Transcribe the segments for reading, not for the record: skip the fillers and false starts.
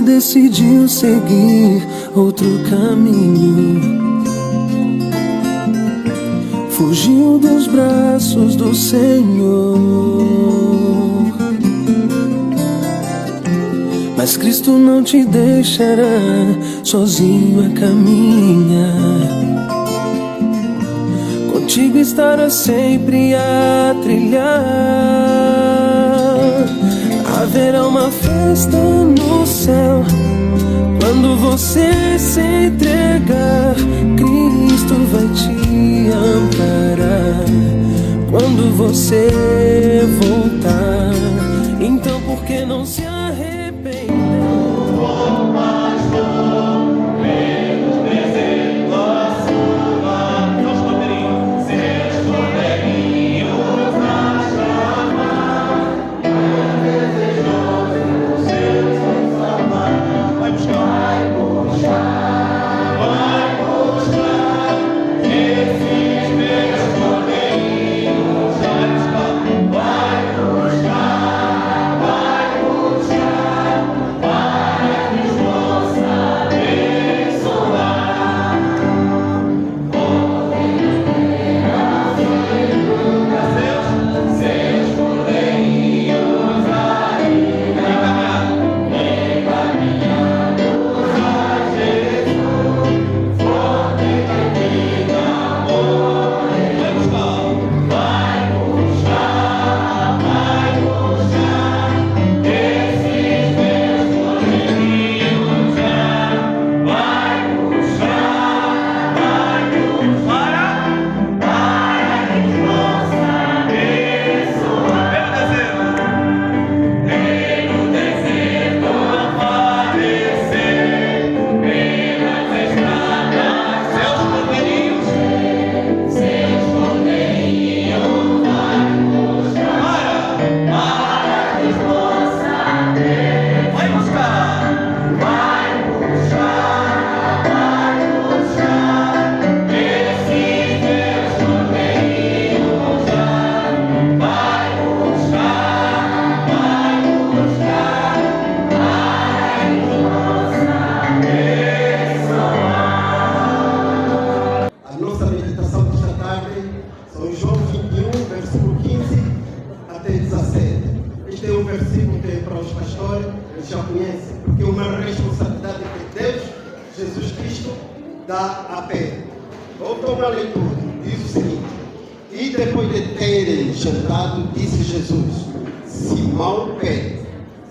decidiu seguir outro caminho. Fugiu dos braços do Senhor. Mas Cristo não te deixará sozinho a caminhar. Contigo estará sempre a trilhar. Haverá uma festa no céu quando você se entregar. Cristo vai te amparar quando você voltar. Então por que não se arrepender?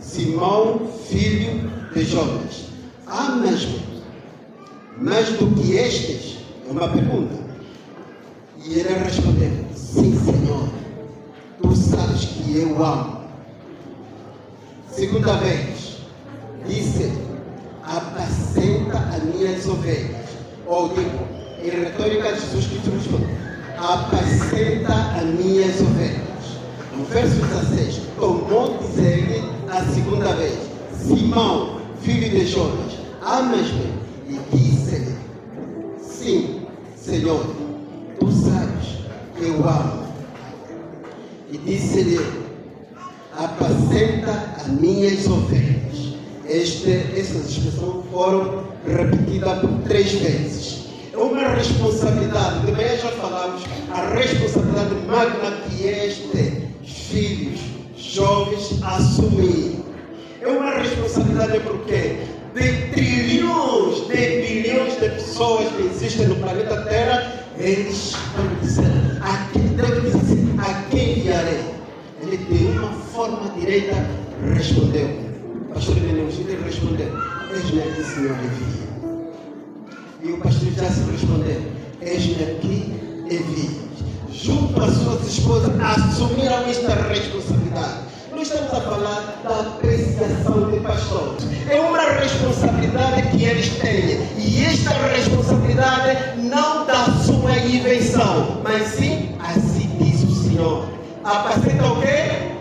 Simão, filho de Jonas, amas-me mais do que estes? É uma pergunta. E ele respondeu: sim, Senhor, tu sabes que eu amo. Segunda vez, disse: apacenta as minhas ovelhas. Ou digo, em retórica, Jesus Cristo responde: apacenta as minhas ovelhas. No verso 16, tomou dizer-lhe a segunda vez: Simão, filho de Jonas, amas-me? E disse-lhe: sim, Senhor, tu sabes que eu amo. E disse-lhe: apacenta as minhas ovelhas. Essas expressões foram repetidas por 3 vezes. É uma responsabilidade, de manhã já falamos, a responsabilidade magna que estes filhos jovens assumir. É uma responsabilidade porque de trilhões, de bilhões de pessoas que existem no planeta Terra, eles estão dizendo: a quem enviarei? Ele de uma forma direta respondeu. O pastor Benedito respondeu: eis-me aqui, Senhor, envia. E o pastor já se respondeu: eis-me aqui, envia. Junto às suas esposas, assumiram esta responsabilidade. Não estamos a falar da apreciação de pastores. É uma responsabilidade que eles têm. E esta responsabilidade não da sua invenção, mas sim, assim diz o Senhor. Apacenta o quê?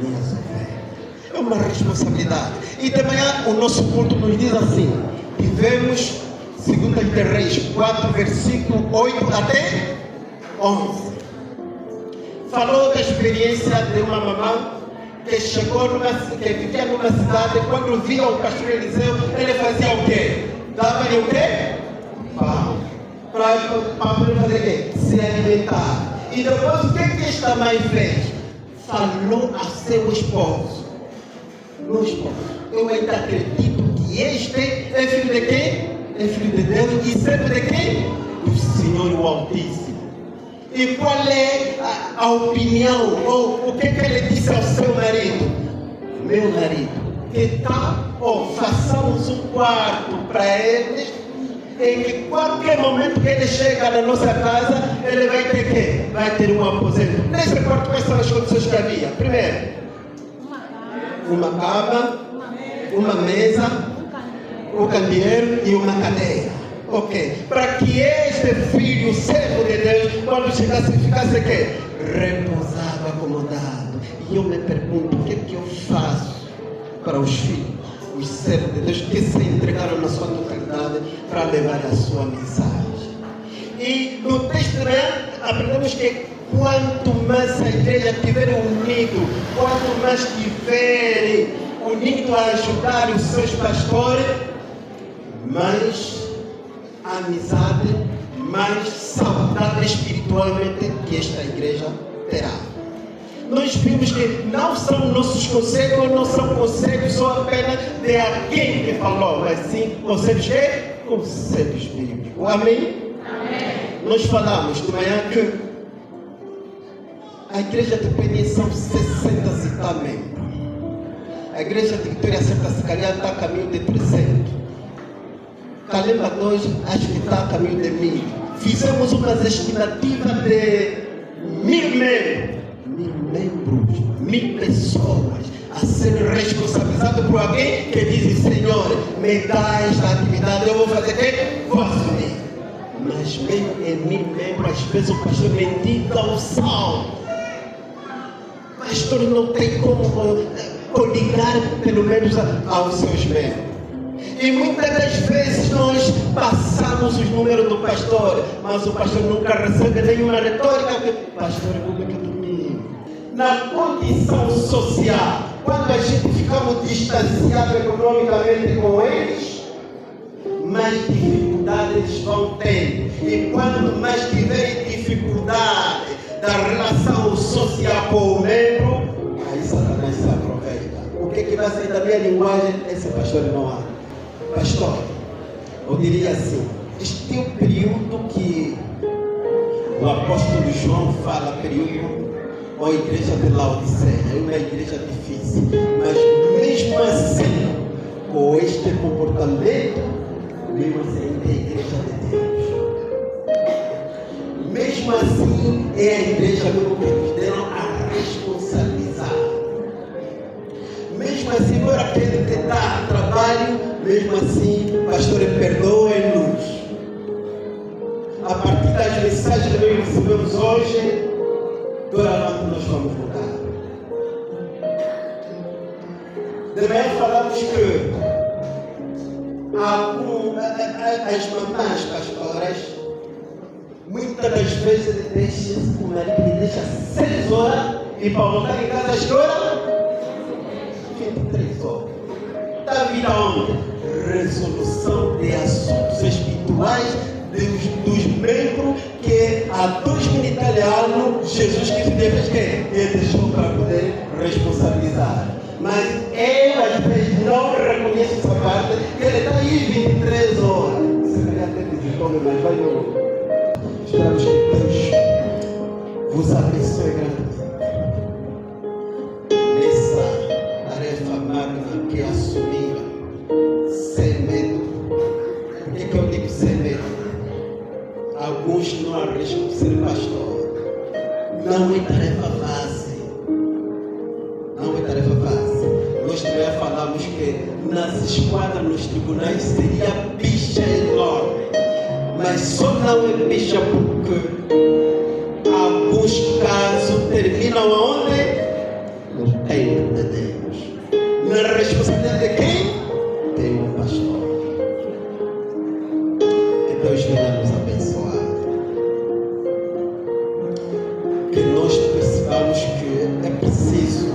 Minhas ovelhas. É uma responsabilidade. E de manhã o nosso culto nos diz assim: tivemos 2 Reis 4, versículo 8 até 11. Falou da experiência de uma mamã que chegou que vivia numa cidade, quando via o pastor Eliseu, ele fazia o quê? Dava-lhe o quê? Pão. Para ele fazer o quê? Se alimentar. E depois o que esta mãe fez? Falou ao seu esposo. Meu esposo, eu ainda acredito que este é filho de quem? É filho de Deus e servo de quem? Do Senhor o Altíssimo. E qual é a opinião, ou o que ele disse ao seu marido? Meu marido, que tal, façamos um quarto para eles, em que qualquer momento que ele chega na nossa casa, ele vai ter quê? Vai ter um aposento. Nesse quarto, quais são as condições que havia? Primeiro, uma cama, uma mesa, um candeeiro e uma cadeira. Ok. Para que este filho, servo de Deus, quando chegasse, ficasse quê? Repousado, acomodado. E eu me pergunto, o que é que eu faço para os filhos, os servos de Deus que se entregaram na sua totalidade para levar a sua mensagem? E no texto, aprendemos que quanto mais a igreja estiver unido, quanto mais estiver unido a ajudar os seus pastores, mais amizade, mais saudável espiritualmente que esta igreja terá. Nós vimos que não são nossos conselhos, não são conselhos só apenas de alguém que falou, mas sim conselhos que? Conselhos bíblicos. Amém? Amém. Nós falamos de manhã que a igreja de Penim são 60 e tal membros. A igreja de Vitória Santa, se calhar, está a caminho de 300. Calemba 2, acho que está a caminho de 1000. Fizemos umas estimativas de 1000 membros. 1000 membros, 1000 pessoas a serem responsabilizadas por alguém que diz: Senhor, me dá esta atividade, eu vou fazer o quê? Vou assumir. Mas mesmo em 1000 membros, às vezes o pastor mendiga o sal. Pastor não tem como coligar pelo menos aos seus membros. E muitas das vezes nós passamos os números do pastor, mas o pastor nunca recebe nenhuma retórica que pastor é como é que eu dormi. Na condição social, quando a gente ficamos distanciados economicamente com eles, mais dificuldades eles vão ter. E quando mais tiverem dificuldade da relação social com o membro, aí Satanás se aproveita. O que vai sair da minha linguagem? Esse pastor não há. Pastor, eu diria assim, este é o período que o apóstolo João fala, período, ou a igreja de Laodiceia, é uma igreja difícil, mas mesmo assim, com este comportamento, mesmo assim é a igreja de Deus. Mesmo assim é a igreja que nos deram a responsabilizar. Mesmo assim, agora aquele que dá trabalho, mesmo assim, pastor, perdoe-nos. A partir das mensagens que nós recebemos hoje, doravante nós vamos mudar. De manhã falamos que as mamães pastoras, muitas das vezes deixam o marido me deixa 6 horas e para voltar em casa às que horas? 23 horas. Da vida onde? Resolução de assuntos espirituais dos membros que há 2000 e tal anos Jesus Cristo fez que ele deixou para poder responsabilizar. Mas ele às vezes não reconhece essa parte, que ele está aí 23 horas. Você vai até dizer, mas vai não. Esperamos que Deus vos abençoe grandemente nessa tarefa magna que assumiram, sem medo. Por que eu digo sem medo? Alguns não arriscam ser pastor. Não é tarefa fácil. Não é tarefa fácil. Nós também falamos que nas esquadras, nos tribunais, seria bicha enorme. Mas só não é bicha porque alguns casos terminam aonde? No reino de Deus. Na responsabilidade de quem? Tem um pastor. Que Deus venha nos abençoar. Que nós percebamos que é preciso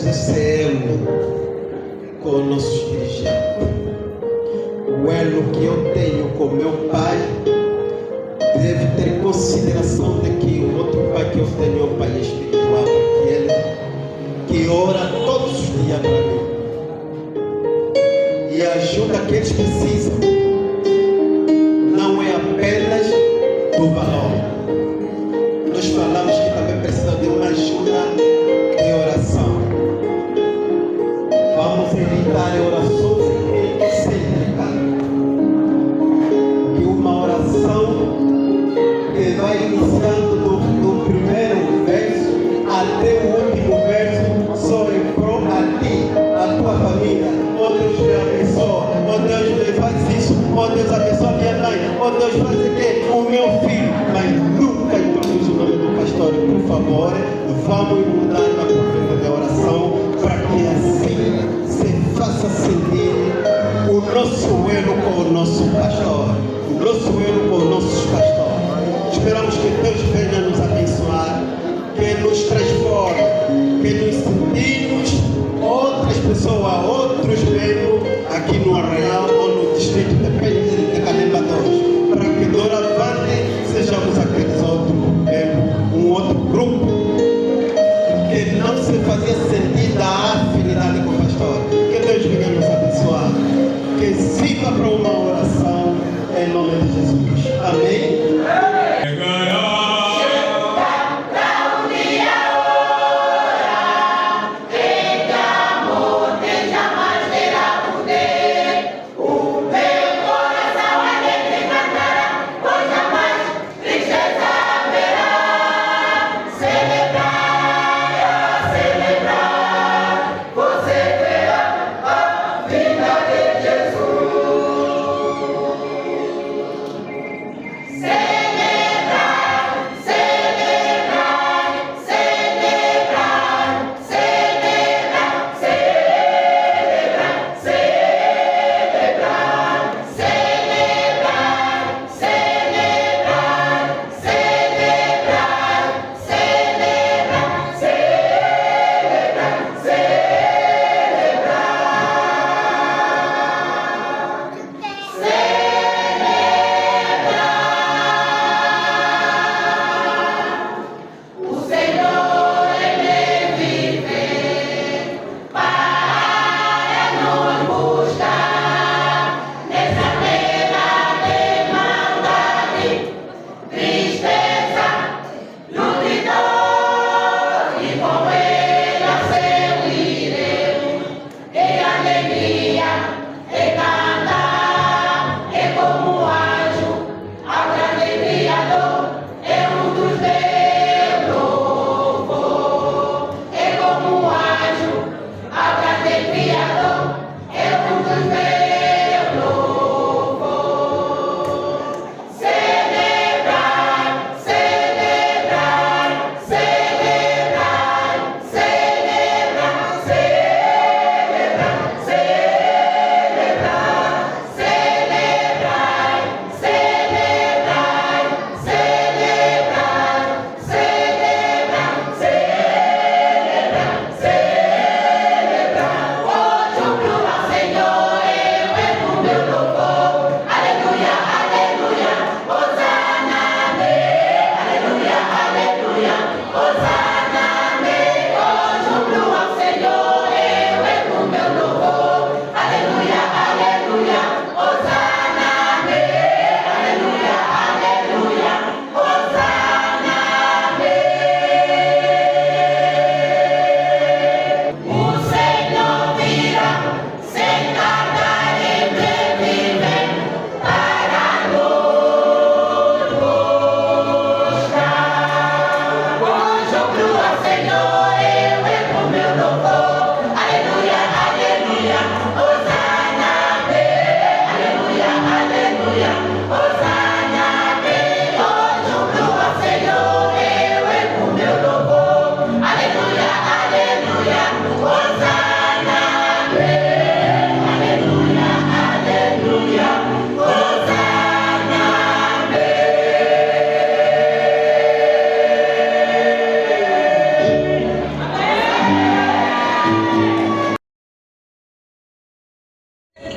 esse elo com os nossos dirigentes. O elo que eu tenho com meu pai deve ter consideração de que o outro pai que eu tenho é um pai espiritual, aquele que ora todos os dias para mim e ajuda que eles precisam. Não é apenas do valor. Nós falamos que também precisam de uma ajuda de oração. Vamos evitar orações excêntricas. Que uma oração que vai iniciando do primeiro verso até o último verso só em prol a ti, a tua família. Oh Deus me abençoa, oh Deus me faz isso, oh Deus abençoa minha mãe, oh Deus faz o quê? O meu filho. Mas nunca introduz o nome do pastor, por favor. Vamos mudar a profeta de oração para que assim se faça sentir o nosso elo com o nosso pastor, o nosso elo com os nossos pastores. Esperamos que Deus venha nos abençoar, que nos transforme, que nos sentimos outras pessoas, outros membros aqui no Arraial ou no distrito, depende de Canemba 2, para que doravante sejamos aqueles outros membros, um outro grupo que não se fazia sentir da afinidade com o pastor. Que Deus venha nos abençoar, que sirva para uma oração em nome de Jesus. Amém. Tem amor, tem jamais terá poder. O meu coração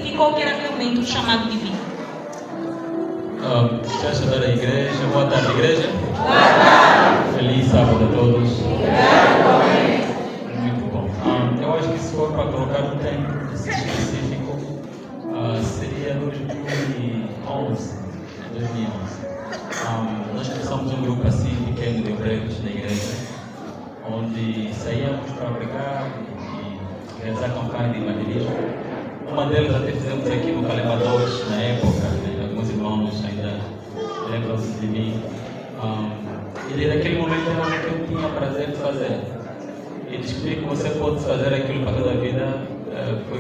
identificou que era realmente um chamado divino? Chefe da igreja, boa tarde, igreja. Boa tarde. Feliz sábado a todos. Muito bom. Eu acho que se for para colocar um tempo específico, seria 2011. Nós começamos um grupo assim pequeno de obreiros na igreja, onde saíamos para pregar e realizar campanha de evangelismo. Uma delas até fizemos aqui no Calema 2 na época, né? Alguns irmãos ainda lembram-se de mim. E desde aquele momento era o que eu tinha prazer de fazer. E descobrir que você pode fazer aquilo para toda a vida foi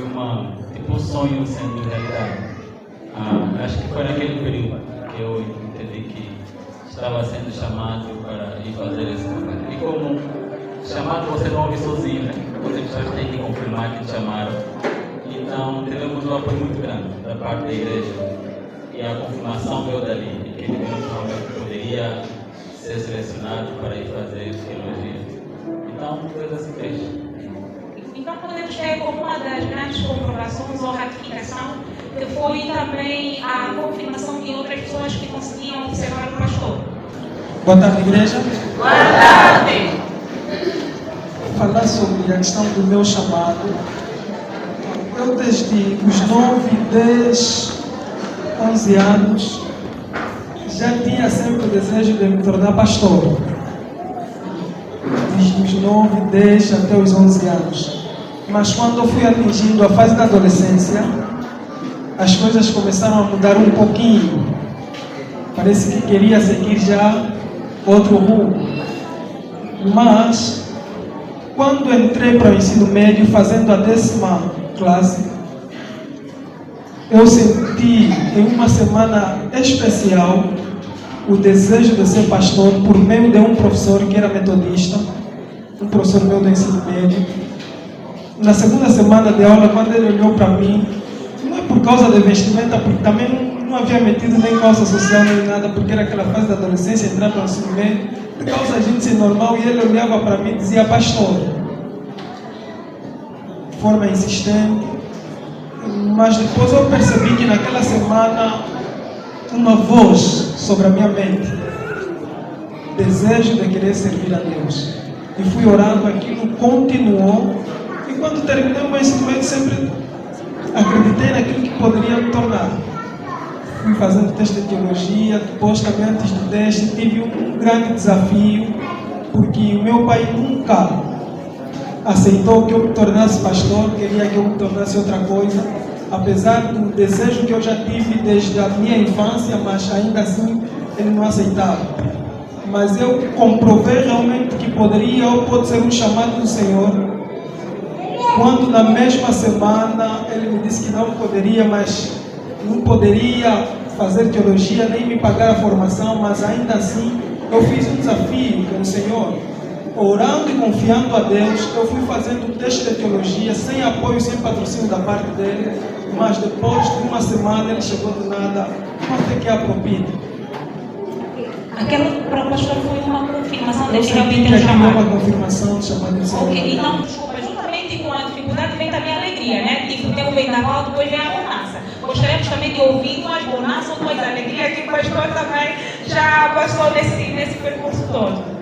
tipo um sonho sendo realidade. Acho que foi naquele período que eu entendi que estava sendo chamado para ir fazer esse trabalho. E como chamado você não ouve sozinho, né? Outras pessoas têm que confirmar que te chamaram. Então tivemos um apoio muito grande da parte da igreja. E a confirmação veio dali, que realmente poderia ser selecionado para ir fazer teologia. Então, Deus assim fez. Então podemos ter como uma das grandes comprovações ou ratificação que foi também a confirmação de outras pessoas que conseguiam observar o pastor. Boa tarde, igreja. Boa tarde. Falar sobre a questão do meu chamado. Eu desde os 9, 10, 11 anos já tinha sempre o desejo de me tornar pastor. Desde os 9, 10 até os 11 anos. Mas quando eu fui atingindo a fase da adolescência, as coisas começaram a mudar um pouquinho. Parece que queria seguir já outro rumo. Mas, quando entrei para o ensino médio, fazendo a 10ª classe, eu senti em uma semana especial o desejo de ser pastor por meio de um professor que era metodista, um professor meu do ensino médio. Na segunda semana de aula, quando ele olhou para mim, não é por causa da vestimenta, porque também não havia metido nem calça social nem nada, porque era aquela fase da adolescência, entrar para o ensino médio, por causa da gente ser normal, e ele olhava para mim e dizia: pastor, de forma insistente. Mas depois eu percebi que naquela semana uma voz sobre a minha mente, desejo de querer servir a Deus, e fui orando, aquilo continuou. E quando terminei o meu ensino médio, sempre acreditei naquilo que poderia me tornar. Fui fazendo teste de teologia, depois também antes do teste tive um grande desafio, porque o meu pai nunca aceitou que eu me tornasse pastor, queria que eu me tornasse outra coisa, apesar do desejo que eu já tive desde a minha infância, mas ainda assim ele não aceitava. Mas eu comprovei realmente que poderia ou pode ser um chamado do Senhor, quando na mesma semana ele me disse que não poderia, mas não poderia fazer teologia, nem me pagar a formação, mas ainda assim eu fiz um desafio com o Senhor. Orando e confiando a Deus, eu fui fazendo o teste de teologia, sem apoio, sem patrocínio da parte dele, mas depois de uma semana ele chegou do nada: quanto é que é a propina? Aquela para o pastor foi uma confirmação Eu de que senti realmente que é aquilo é chamado. uma confirmação do chamado do Senhor. Ok, então, desculpa, juntamente com a dificuldade vem também a alegria, né? Tipo, tem o vendaval, depois vem a bonança. Gostaríamos também de ouvir mais bonança ou mais alegria, que o pastor também já passou nesse percurso todo.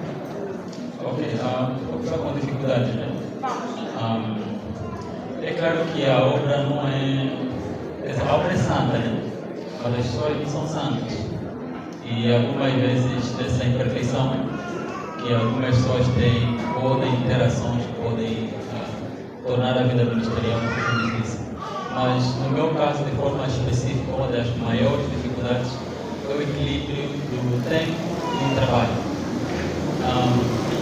Ok, vou começar com dificuldades, né? É claro que a obra não é... A obra é santa, né? Mas as pessoas não são santas. E algumas vezes dessa imperfeição que algumas pessoas têm, podem ter ações, podem tornar a vida ministerial muito difícil. Mas no meu caso, de forma específica, uma das maiores dificuldades foi o equilíbrio do tempo e do trabalho.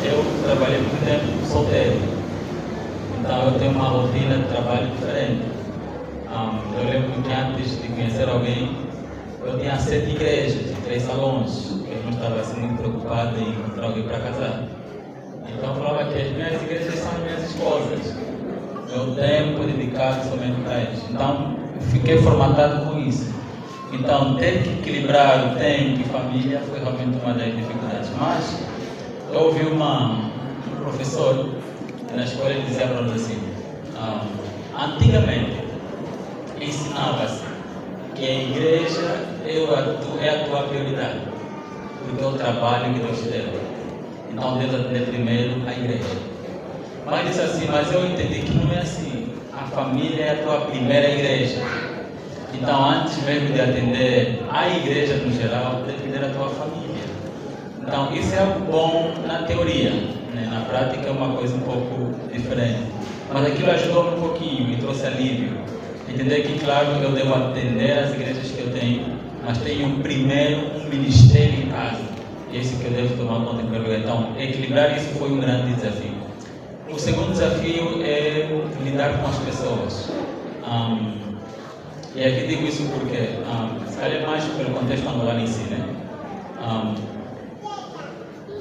Eu trabalhei muito tempo solteiro, então eu tenho uma rotina de trabalho diferente. Eu lembro que antes de conhecer alguém, eu tinha 7 igrejas, 3 salões, eu não estava assim muito preocupado em encontrar alguém para casar. Então eu falava que as minhas igrejas são as minhas esposas, meu tempo é dedicado somente para eles. Então fiquei formatado com isso. Então ter que equilibrar o tempo e família foi realmente uma das dificuldades. Mas eu ouvi um professor na escola, ele dizia para nós assim: antigamente ensinava-se que a igreja é a tua prioridade, porque é o trabalho que Deus te deu. Então Deus atende primeiro a igreja. Mas disse assim, mas eu entendi que não é assim. A família é a tua primeira igreja. Então antes mesmo de atender a igreja no geral, de atender a tua família. Então isso é bom na teoria, né? Na prática é uma coisa um pouco diferente. Mas aquilo ajudou-me um pouquinho, me trouxe alívio. Entender que, claro, eu devo atender as igrejas que eu tenho, mas tenho primeiro um ministério em casa. Esse que eu devo tomar conta em primeiro lugar. Então, equilibrar isso foi um grande desafio. O segundo desafio é lidar com as pessoas. E aqui digo isso porque, se calhar mais pelo contexto angola em si, né?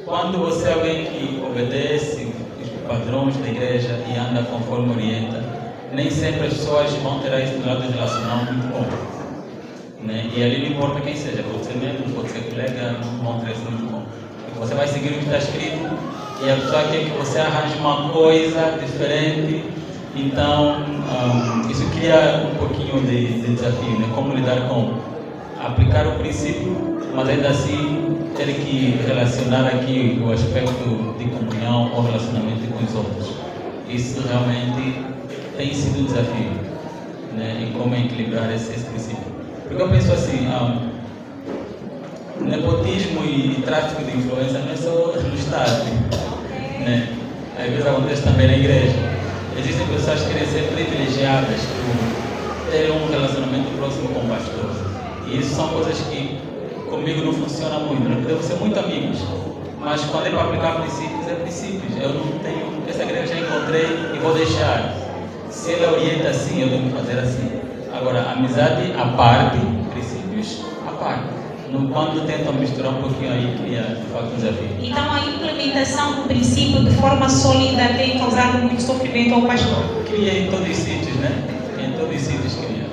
Quando você é alguém que obedece os padrões da igreja e anda conforme orienta, nem sempre as pessoas vão ter esse lado relacional muito bom. Né? E ali não importa quem seja, pode ser membro, pode ser colega, não vão ter isso muito bom. Você vai seguir o que está escrito e a pessoa quer que você arranje uma coisa diferente. Então, isso cria um pouquinho de desafio, né? Como lidar com aplicar o princípio, mas ainda assim ter que relacionar aqui o aspecto de comunhão ou relacionamento com os outros. Isso realmente tem sido um desafio, né? Em como equilibrar esse princípio. Porque eu penso assim, nepotismo e tráfico de influência não é só no Estado, né? Às vezes acontece também na igreja. Existem pessoas que querem ser privilegiadas por terem um relacionamento próximo com o pastor. E isso são coisas que comigo não funciona muito. Nós podemos ser muito amigos, mas quando é para aplicar princípios, é princípios. Eu não tenho, essa igreja já encontrei e vou deixar. Se ela orienta assim, eu devo fazer assim. Agora, amizade à parte, princípios à parte. Quando tentam misturar um pouquinho aí, cria de facto um desafio. Então a implementação do princípio de forma sólida tem causado muito sofrimento ao pastor. Cria em todos os sítios, né? Em todos os sítios cria.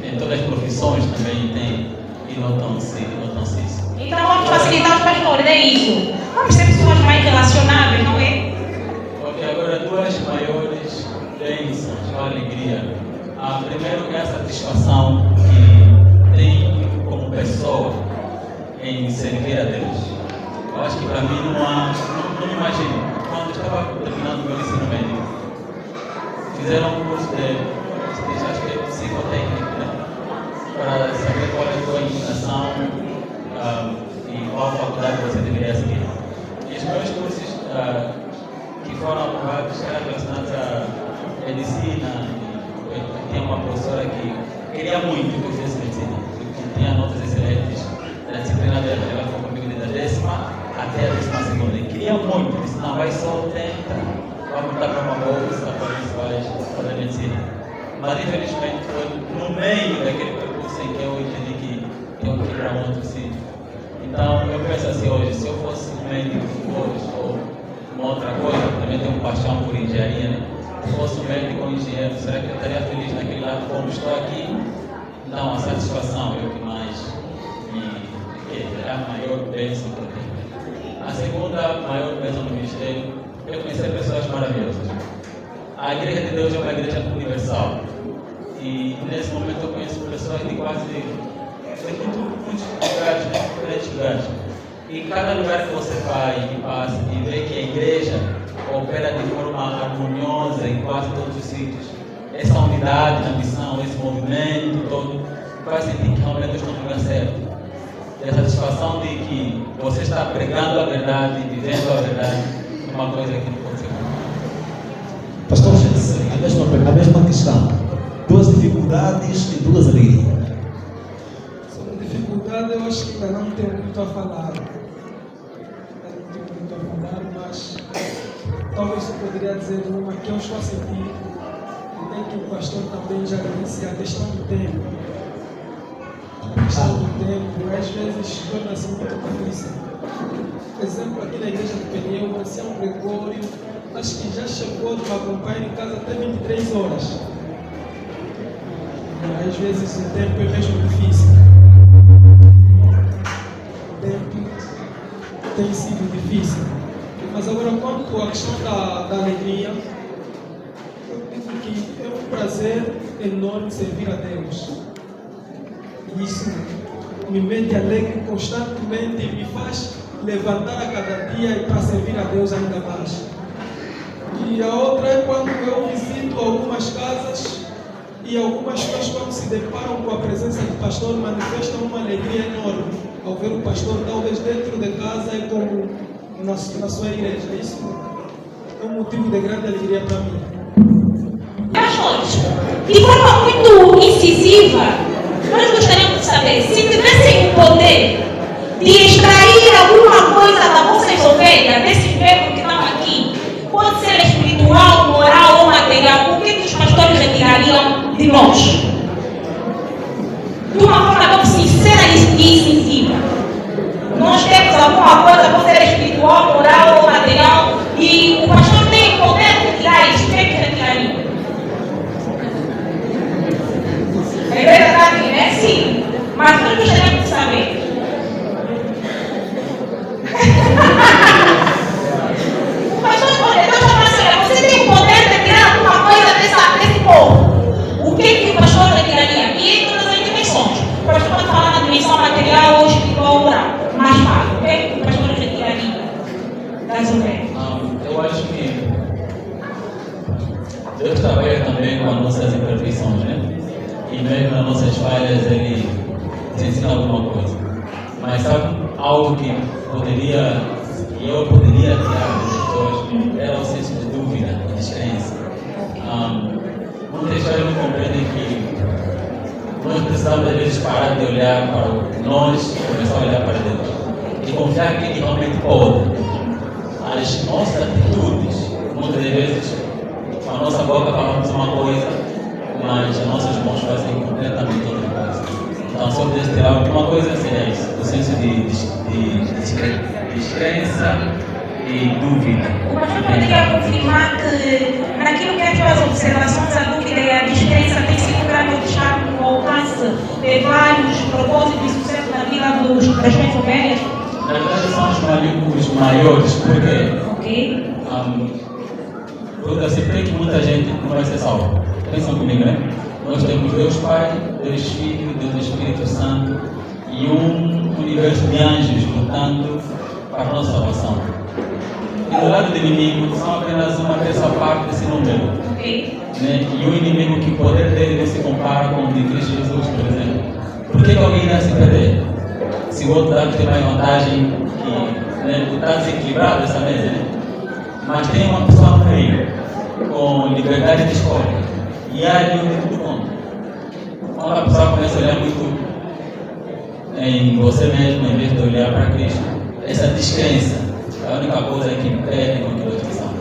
Em todas as profissões também tem e notam-se isso. Então vamos facilitar os pastores, é isso. Vamos ser pessoas mais relacionáveis, não é? Ok, agora duas maiores bênçãos, uma alegria. Primeiro é a satisfação que tem como pessoa em servir a Deus. Eu acho que para mim não me imagino. Quando eu estava terminando o meu ensino médio, fizeram um curso de acho que é psicotécnico, né? Para saber qual é a tua inclinação e qual faculdade você deveria seguir. E os meus cursos que foram aprovados eram relacionados à medicina. Tinha uma professora que queria muito que eu fizesse medicina, que tinha notas excelentes na disciplina dela. Ela foi comigo desde a 10ª até a 12ª. E queria muito, disse: não, vai só tenta, vamos dar para uma bolsa para isso, vai fazer medicina. Mas infelizmente foi no meio daquele percurso em que eu entendi que eu que ir para um outro sítio. Então eu penso assim hoje, se eu fosse um médico hoje ou uma outra coisa, também tenho paixão por engenharia, né? Se fosse um médico ou engenheiro, será que eu estaria feliz naquele lado? Como estou aqui, então a satisfação é o que mais é a maior bênção que eu tenho. A segunda maior bênção do ministério é conhecer pessoas maravilhosas. A Igreja de Deus é uma igreja universal e nesse momento eu conheço pessoas de quase muitos lugares, né? Diferentes lugares. E cada lugar que você vai e passa e vê que a igreja opera de forma harmoniosa em quase todos os sítios, essa unidade na missão, esse movimento todo, vai sentir que realmente eu estou no lugar certo. E a satisfação de que você está pregando a verdade, vivendo a verdade, é uma coisa que não pode ser. Pastor Jens, a mesma questão. Duas dificuldades e duas alegrias. Sobre dificuldade, eu acho que ainda não tenho muito a falar. Mas talvez eu poderia dizer uma que eu estou a sentir, e bem que o pastor também já disse, a questão do tempo. A questão do tempo, às vezes, torna-se muito difícil. Por exemplo, aqui na igreja do Peniel, o ancião Gregório, acho que já chegou de me acompanhar em casa até 23 horas. E, às vezes o tempo é mesmo difícil. O tempo tem sido difícil. Mas agora, quanto à questão da alegria, eu digo que é um prazer enorme servir a Deus. E isso me mete alegre constantemente e me faz levantar a cada dia e para servir a Deus ainda mais. E a outra é quando eu visito algumas casas e algumas pessoas, quando se deparam com a presença do pastor, manifestam uma alegria enorme ao ver o pastor, talvez dentro de casa é como na sua igreja. Isso é um motivo de grande alegria para mim. Pastores, de forma muito incisiva, nós gostaríamos de saber, se tivessem o poder de extrair alguma coisa das vossas ovelhas, desses membros que estão aqui, pode ser espiritual, moral ou material, o que os pastores retirariam de nós? De uma forma tão sincera e incisiva. Nós temos alguma coisa, pode ser espiritual, moral ou material, e o pastor tem o poder de retirar isso, o que é que retiraria? É verdade, né? Sim. Mas nós gostaríamos de saber. Você tem o poder de tirar alguma coisa desse povo. O que o pastor retiraria? E em todas as dimensões. O pastor pode falar na dimensão material ou espiritual ou moral. Mas fala, o que o pastor retiraria das ovelhas? Eu acho que Deus trabalha também com as nossas imperfeições, né? E mesmo nas nossas falhas Ele te ensina alguma coisa. Mas sabe algo que eu poderia tirar das pessoas é o senso de dúvida, de descrença. Muitas pessoas não compreendem que nós precisamos às vezes parar de olhar para nós e começar a olhar para Deus. E confiar que Ele realmente pode. As nossas atitudes, muitas das vezes, com a nossa boca falamos uma coisa, mas as nossas mãos fazem completamente outra coisa. Então, se eu pudesse tirar alguma coisa, seria isso: o senso de descrença e dúvida. O pastor poderia confirmar que naquilo que é as suas observações, a dúvida e a descrença tem sido um grande obstáculo no alcance de vários propósitos e sucesso na vida das suas ovelhas? Na verdade, são os maiores, porque Ok. eu aceitei que muita gente não vai ser salva. Pensam comigo, né? Nós temos Deus Pai, Deus Filho, Deus Espírito Santo e um universo de anjos lutando para a nossa salvação. E do lado do inimigo são apenas uma terça parte desse número. Ok. Né? E o inimigo, que o poder dele não se compara com o de Cristo Jesus, por exemplo. Por que alguém irá se perder? Se o outro lado tem mais vantagem, que né, está desequilibrado essa mesa, né? Mas tem uma pessoa no meio, com liberdade de escolha. E há de tudo bom. Quando a pessoa começa a olhar muito em você mesmo, em vez de olhar para Cristo, essa descrença é a única coisa que impede com que você salve.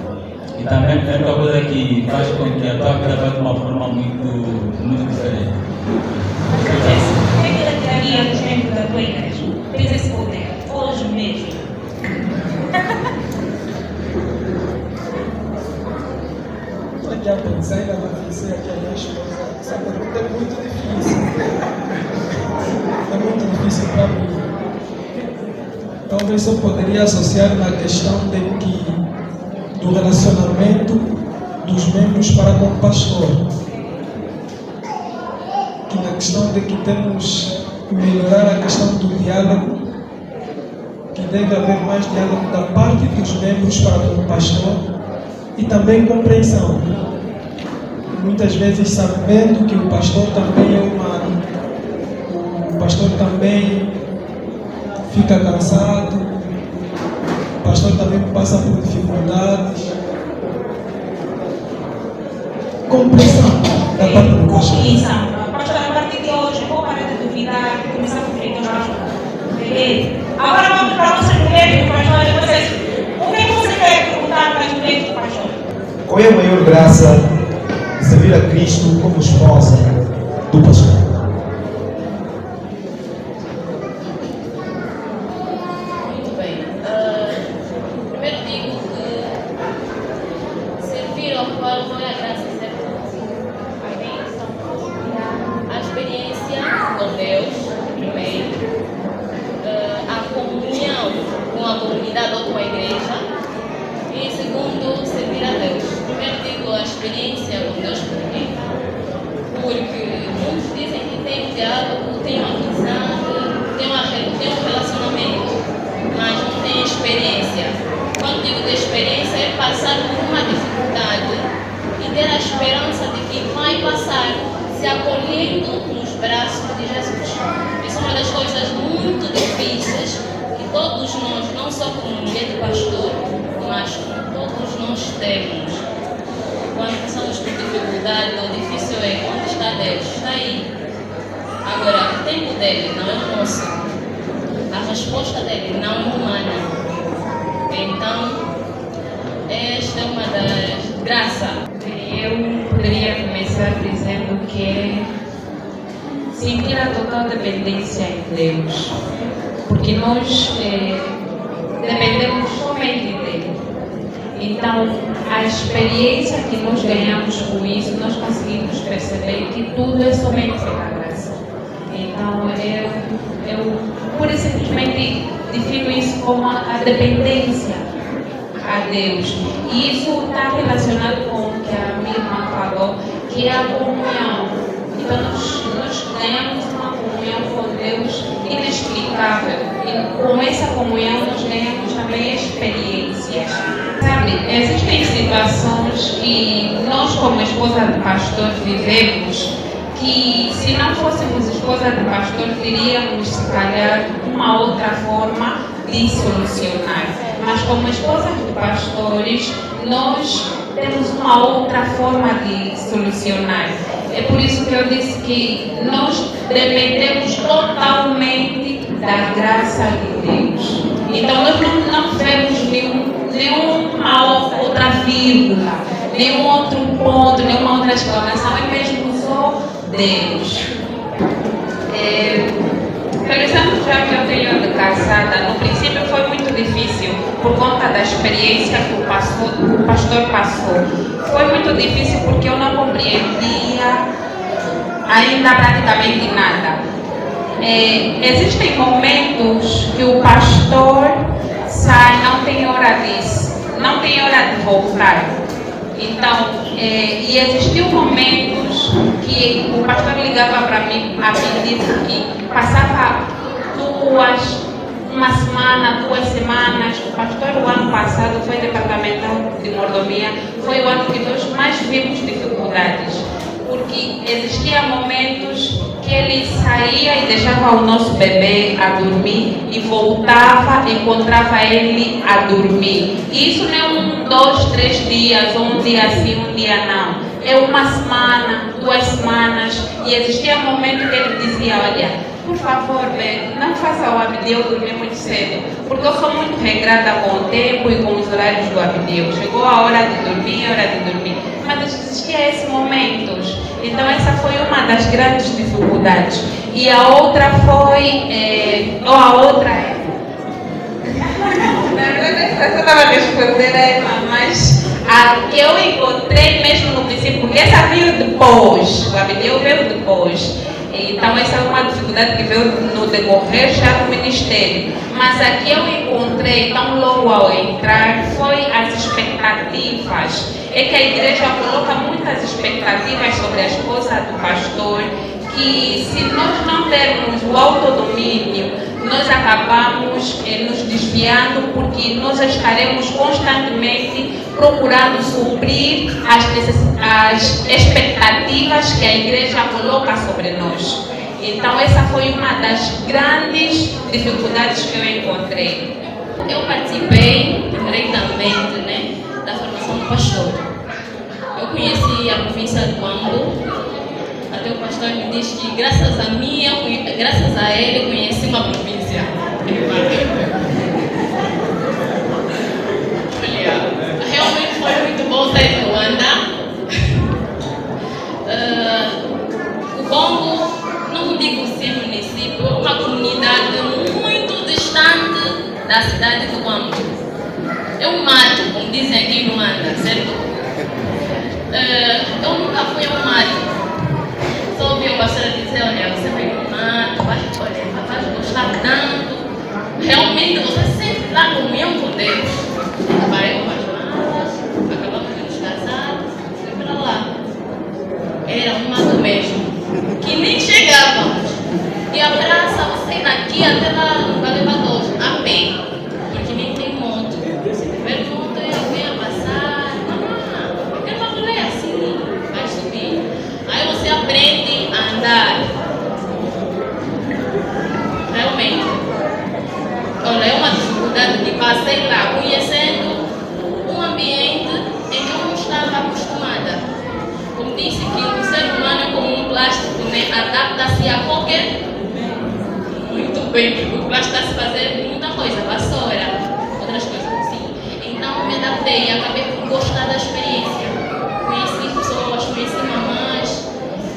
E também é a única coisa que faz com que a tua vida vá de uma forma muito diferente. O que retiraria dos membros da tua igreja? Tens esse poder, hoje mesmo. Aqui a pensar, ainda não pensei aqui a minha esposa. Essa pergunta é muito difícil. É muito difícil para mim. Talvez eu poderia associar na questão do relacionamento dos membros para com o pastor. Que na questão de que temos que melhorar a questão do diálogo, que deve haver mais diálogo da parte dos membros para com o pastor e também compreensão. Muitas vezes sabendo que o pastor também é humano, o pastor também fica cansado, o pastor também passa por dificuldades. Compreensão da parte do pastor. Compreensão. Pastor, a partir de hoje, vou parar de duvidar e começar a cumprir os pastor. Beleza? Agora vamos para nossas mulheres do pastor. O que você quer perguntar para as mulheres do pastor? Qual é a maior graça de servir a Cristo como esposa do pastor? Muito bem. Primeiro digo que servir ao qual não é a graça, certo? A bênção, a experiência com Deus, primeiro, a comunhão com a comunidade ou com a igreja, e segundo, servir a Deus. Primeiro digo a experiência com Deus, porque por diálogo, tem uma amizade, tem um relacionamento, mas não tem experiência. Quando digo de experiência, é passar por uma dificuldade e ter a esperança de que vai passar, se acolhendo nos braços de Jesus. Isso é uma das coisas muito difíceis que todos nós, não só como mulher de pastor, mas como todos nós temos. Quando passamos por dificuldade, o difícil é onde está Deus? Está aí. Agora, o tempo dele não é o nosso. A resposta dele não é humana. Então, esta é uma das graças. Eu poderia começar dizendo que é sentir a total dependência em Deus, porque nós dependemos somente dele. Então, a experiência que nós ganhamos com isso, nós conseguimos perceber que tudo é somente pela graça. Então, eu pura e simplesmente defino isso como a dependência a Deus. E isso está relacionado com o que a minha irmã falou, que é a comunhão. Então, nós ganhamos uma comunhão com Deus inexplicável. E com essa comunhão, nós ganhamos também experiências. Sabe, existem situações que nós, como esposa do pastor, vivemos que, se não fôssemos esposa do pastor, teríamos, se calhar, uma outra forma de solucionar. Mas, como esposas de pastores, nós temos uma outra forma de solucionar. É por isso que eu disse que nós dependemos totalmente da graça de Deus. Então, nós não vemos nenhuma outra vírgula, nenhum outro ponto, nenhuma outra exclamação, é mesmo só Deus. Pensando já que eu tenho de casada, no princípio foi muito difícil por conta da experiência que o pastor passou. Foi muito difícil porque eu não compreendia ainda praticamente nada. Existem momentos que o pastor sai, não tem hora de voltar. Então, e existiam momentos que o pastor ligava para mim a pedir que passava uma semana, 2 semanas. O pastor, o ano passado, foi departamental de mordomia, foi o ano que nós mais vimos dificuldades, porque existiam momentos que ele saía e deixava o nosso bebê a dormir e voltava e encontrava ele a dormir. E isso não é 2, 3 dias, ou um dia sim, um dia não. É uma semana, 2 semanas. E existia um momento que ele dizia: olha, por favor, não faça o Abdeu dormir muito cedo, porque eu sou muito regrada com o tempo e com os horários do Abdeu. Chegou a hora de dormir, Mas existia esses momentos. Então, essa foi uma das grandes dificuldades. E a outra foi... Na verdade, eu estava a responder a Emma, mas a que eu encontrei mesmo no princípio, porque essa veio depois, o Abdeu veio depois. Então, essa é uma dificuldade que veio no decorrer já do ministério. Mas a que eu encontrei tão logo ao entrar foi as expectativas. É que a igreja coloca muitas expectativas sobre a esposa do pastor, que se nós não dermos o autodomínio, nós acabamos nos desviando, porque nós estaremos constantemente procurando suprir as expectativas que a igreja coloca sobre nós. Então, essa foi uma das grandes dificuldades que eu encontrei. Eu participei diretamente, da formação do pastor. Eu conheci a província do Ambo. Até o pastor me disse que graças a ele, conheci uma província. Realmente foi muito bom estar em Luanda. O Bongo, não digo ser município, é uma comunidade muito distante da cidade do Ambo. É um mato, como dizem aqui em Luanda, certo? Eu nunca fui ao mato. Só ouvi o pastor dizer: olha, você vai no mato, vai gostar tanto. Realmente você sente lá comunhão com Deus. Vai com as malas, acabamos de nos casar, fui para lá. Era um mato mesmo, que nem chegávamos. te abraça você daqui até lá no elevador, a pé, porque nem tem moto. Se tiver moto, ele vem a passar, ele vai falar assim, vai subir. Aí você aprende a andar. Realmente. Olha, é uma dificuldade que passei lá, conhecendo um ambiente em que eu não estava acostumada. Como disse que o ser humano é como um plástico, né? Adapta-se a qualquer... Muito bem, porque o plástico está se fazendo muita coisa, vassoura, outras coisas assim. Então me adaptei e acabei por gostar da experiência. Conheci pessoas, conheci mamães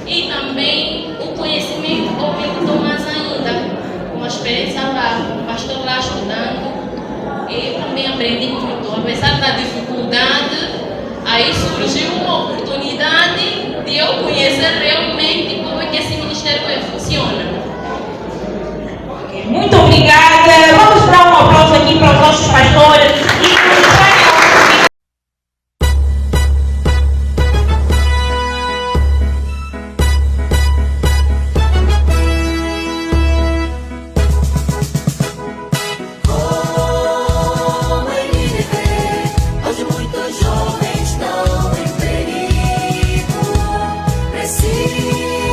e também o conhecimento aumentou mais ainda. Com a experiência lá, com o pastor lá estudando, eu também aprendi muito. Apesar da dificuldade, aí surgiu uma oportunidade de eu conhecer realmente como é que esse ministério funciona. Muito obrigada. Vamos dar um aplauso aqui para os nossos pastores e hoje muitos jovens estão em perigo. Precisam